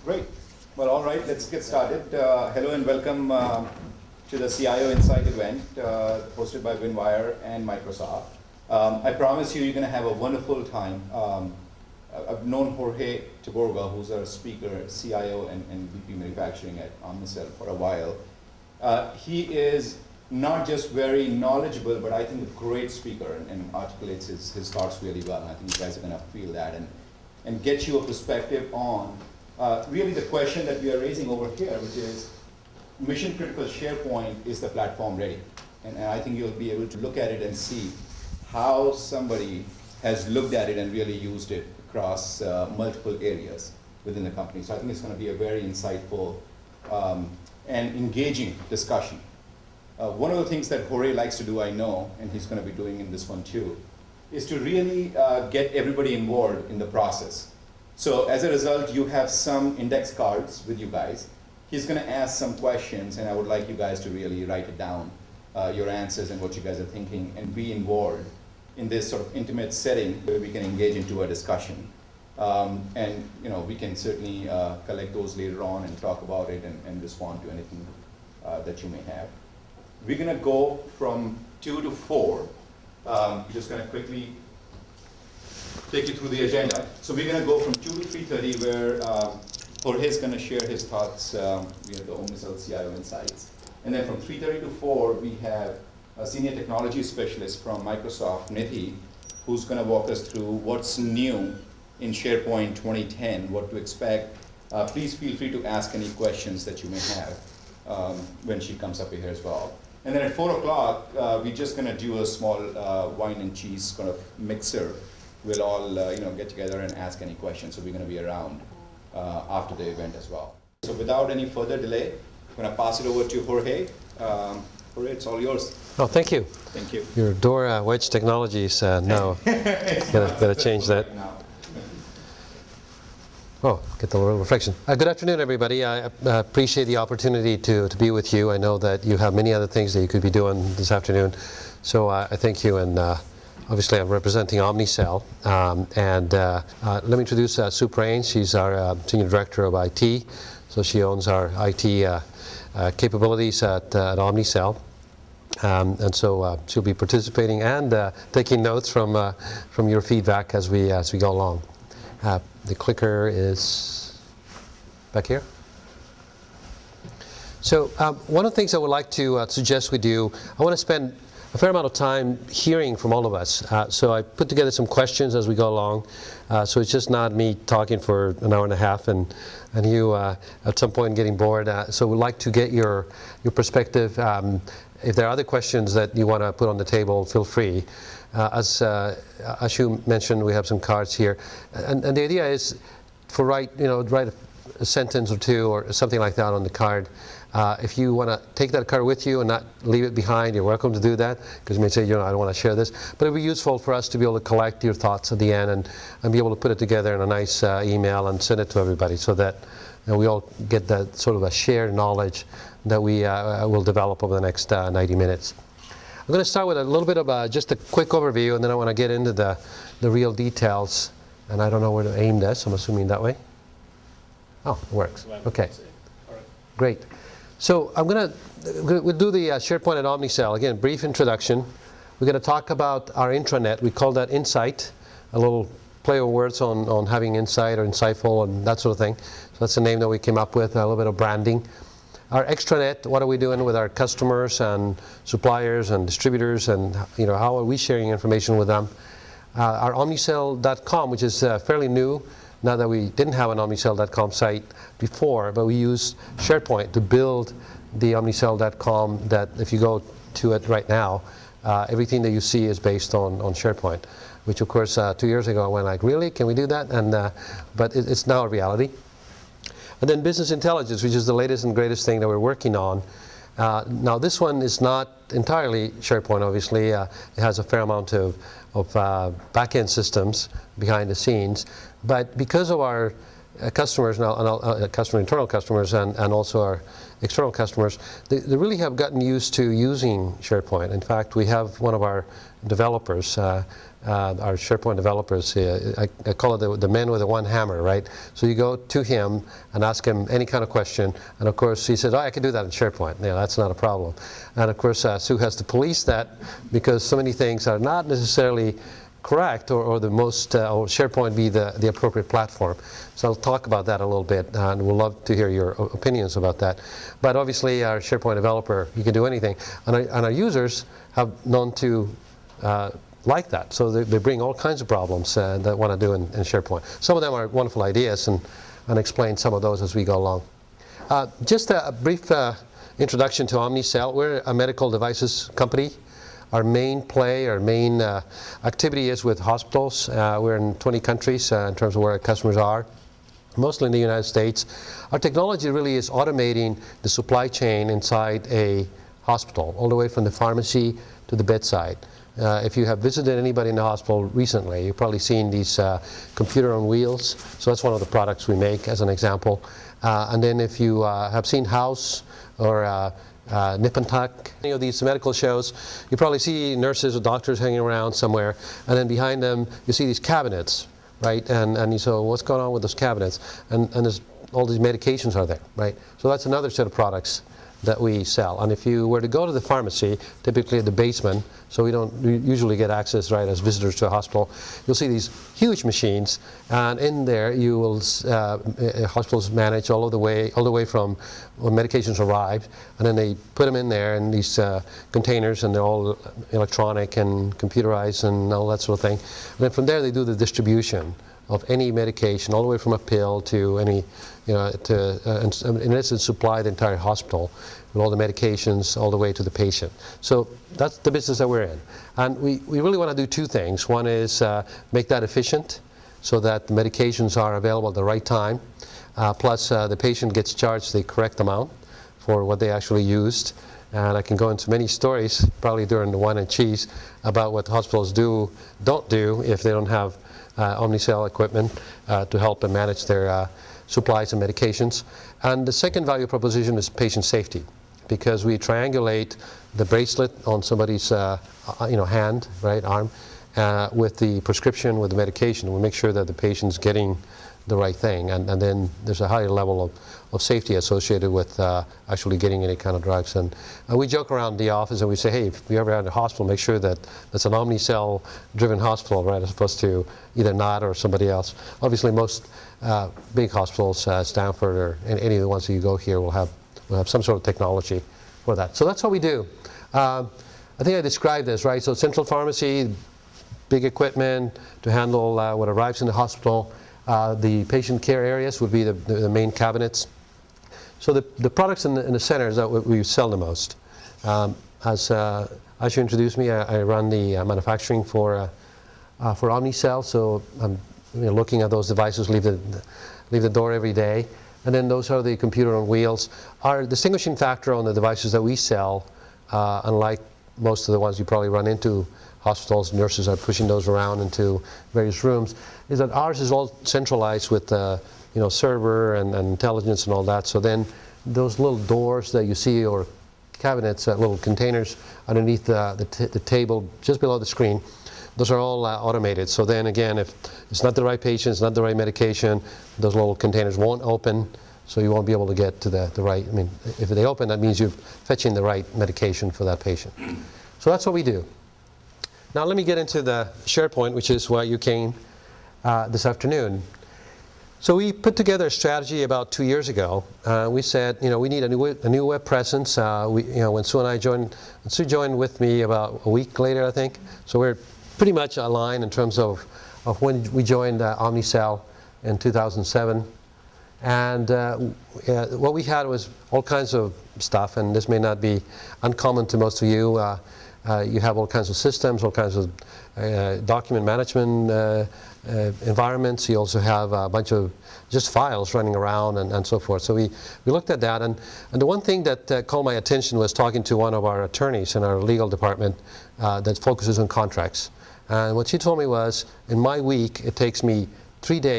Great. Well, all right, let's get started. Hello and welcome to the CIO Insight event hosted by WinWire and Microsoft. I promise you, you're going to have a wonderful time. I've known Jorge Taborga, who's our speaker, CIO and VP Manufacturing at Omnicell for a while. He is not just very knowledgeable, but I think a great speaker and articulates his thoughts really well. And I think you guys are going to feel that and get you a perspective on really the question that we are raising over here, which is mission critical SharePoint, is the platform ready? And I think you'll be able to look at it and see how somebody has looked at it and really used it across multiple areas within the company. So I think it's going to be a very insightful and engaging discussion. One of the things that Jorge likes to do, I know, and he's going to be doing in this one too, is to really get everybody involved in the process. So as a result, you have some index cards with you guys. He's going to ask some questions, and I would like you guys to really write it down, your answers and what you guys are thinking, and be involved in this sort of intimate setting where we can engage into a discussion. And we can certainly collect those later on and talk about it and respond to anything that you may have. We're going to go from 2 to 4. I'm just going to quickly take you through the agenda. So we're going to go from 2 to 3:30, where Jorge is going to share his thoughts via the Omnicell CIO Insights. And then from 3:30 to 4, we have a senior technology specialist from Microsoft, Nithi, who's going to walk us through what's new in SharePoint 2010, what to expect. Please feel free to ask any questions that you may have when she comes up here as well. And then at 4 o'clock, we're just going to do a small wine and cheese kind of mixer. We'll all get together and ask any questions. So we're going to be around after the event as well. So without any further delay, I'm going to pass it over to Jorge. Jorge, it's all yours. Oh, thank you. Thank you. Your door wedge technologies now. Gotta change that. Oh, get the little reflection. Good afternoon, everybody. I appreciate the opportunity to be with you. I know that you have many other things that you could be doing this afternoon, so I thank you. And obviously, I'm representing Omnicell. Let me introduce Sue Prain. She's our Senior Director of IT. So she owns our IT capabilities at Omnicell. And so she'll be participating and taking notes from your feedback as we go along. The clicker is back here. So one of the things I would like to suggest we do, I want to spend a fair amount of time hearing from all of us. So I put together some questions as we go along. So it's just not me talking for an hour and a half and you at some point getting bored. So we'd like to get your perspective. If there are other questions that you want to put on the table, feel free. As you mentioned, we have some cards here, and the idea is to write a sentence or two or something like that on the card. If you want to take that card with you and not leave it behind, you're welcome to do that, because you may say, I don't want to share this. But it would be useful for us to be able to collect your thoughts at the end and be able to put it together in a nice email and send it to everybody, so that we all get that sort of a shared knowledge that we will develop over the next 90 minutes. I'm going to start with a little bit of just a quick overview, and then I want to get into the real details. And I don't know where to aim this. I'm assuming that way. Oh, it works. Okay. Great. So we'll do the SharePoint at Omnicell. Again, brief introduction. We're going to talk about our intranet. We call that Insight, a little play of words on having insight or insightful and that sort of thing. So that's the name that we came up with, a little bit of branding. Our extranet, what are we doing with our customers and suppliers and distributors, and how are we sharing information with them? Our Omnicell.com, which is fairly new, now that we didn't have an Omnicell.com site before, but we used SharePoint to build the Omnicell.com, that if you go to it right now, everything that you see is based on SharePoint, which of course 2 years ago I went like, really, can we do that? And but it's now a reality. And then business intelligence, which is the latest and greatest thing that we're working on. Now this one is not entirely SharePoint, obviously. It has a fair amount of back-end systems behind the scenes. But because of our customers, internal customers, and also our external customers, they really have gotten used to using SharePoint. In fact, we have one of our developers, our SharePoint developers, I call it the man with the one hammer, right? So you go to him and ask him any kind of question, and of course he says, oh, I can do that in SharePoint. Yeah, that's not a problem. And of course Sue has to police that because so many things are not necessarily correct, or the most, or SharePoint be the appropriate platform. So I'll talk about that a little bit, and we'll love to hear your opinions about that. But obviously, our SharePoint developer, you can do anything, and our users have known to like that. So they bring all kinds of problems that want to do in SharePoint. Some of them are wonderful ideas, and explain some of those as we go along. Just a brief introduction to Omnicell. We're a medical devices company. Our main play, our main activity is with hospitals. We're in 20 countries in terms of where our customers are, mostly in the United States. Our technology really is automating the supply chain inside a hospital, all the way from the pharmacy to the bedside. If you have visited anybody in the hospital recently, you've probably seen these computer on wheels. So that's one of the products we make, as an example. And then if you have seen House or Nip and Tuck, any of these medical shows, you probably see nurses or doctors hanging around somewhere, and then behind them you see these cabinets, right? And you say, what's going on with those cabinets? And there's all these medications are there, right? So that's another set of products that we sell. And if you were to go to the pharmacy, typically at the basement, so we don't usually get access, right, as visitors to a hospital, you'll see these huge machines, and in there you will hospitals manage all the way from when medications arrive, and then they put them in there in these containers, and they're all electronic and computerized and all that sort of thing. And then from there they do the distribution of any medication, all the way from a pill to any, in essence, supply the entire hospital with all the medications all the way to the patient. So that's the business that we're in. And we really want to do two things. One is make that efficient so that the medications are available at the right time, plus the patient gets charged the correct amount for what they actually used. And I can go into many stories, probably during the wine and cheese, about what hospitals don't do if they don't have Omnicell equipment to help them manage their supplies and medications. And the second value proposition is patient safety, because we triangulate the bracelet on somebody's hand, right, arm, with the prescription, with the medication. We make sure that the patient's getting the right thing, and then there's a higher level of safety associated with actually getting any kind of drugs. And we joke around the office and we say, hey, if you ever have a hospital, make sure that that's an Omnicell driven hospital, right, as opposed to either not or somebody else. Obviously most big hospitals, Stanford or any of the ones that you go here, will have some sort of technology for that. So that's what we do. I think I described this, right? So central pharmacy, big equipment to handle what arrives in the hospital. The patient care areas would be the main cabinets. So the products in the center is that we sell the most. As you introduced me, I run the manufacturing for Omnicell. So I'm looking at those devices, leave the door every day. And then those are the computer on wheels. Our distinguishing factor on the devices that we sell, unlike most of the ones you probably run into, hospitals, nurses are pushing those around into various rooms, is that ours is all centralized with server and intelligence and all that. So then those little doors that you see, or cabinets, little containers underneath the table just below the screen, those are all automated. So then again, if it's not the right patient, it's not the right medication, those little containers won't open, so you won't be able to get to the right, if they open, that means you're fetching the right medication for that patient. So that's what we do. Now let me get into the SharePoint, which is why you came this afternoon. So we put together a strategy about 2 years ago. We said, we need a new web presence. When Sue and I joined, Sue joined with me about a week later, I think. So we're pretty much aligned in terms of when we joined Omnicell in 2007. And what we had was all kinds of stuff, and this may not be uncommon to most of you. You have all kinds of systems, all kinds of document management environments. You also have a bunch of just files running around and so forth. So we looked at that, and the one thing that caught my attention was talking to one of our attorneys in our legal department that focuses on contracts. And what she told me was, in my week, it takes me 3 days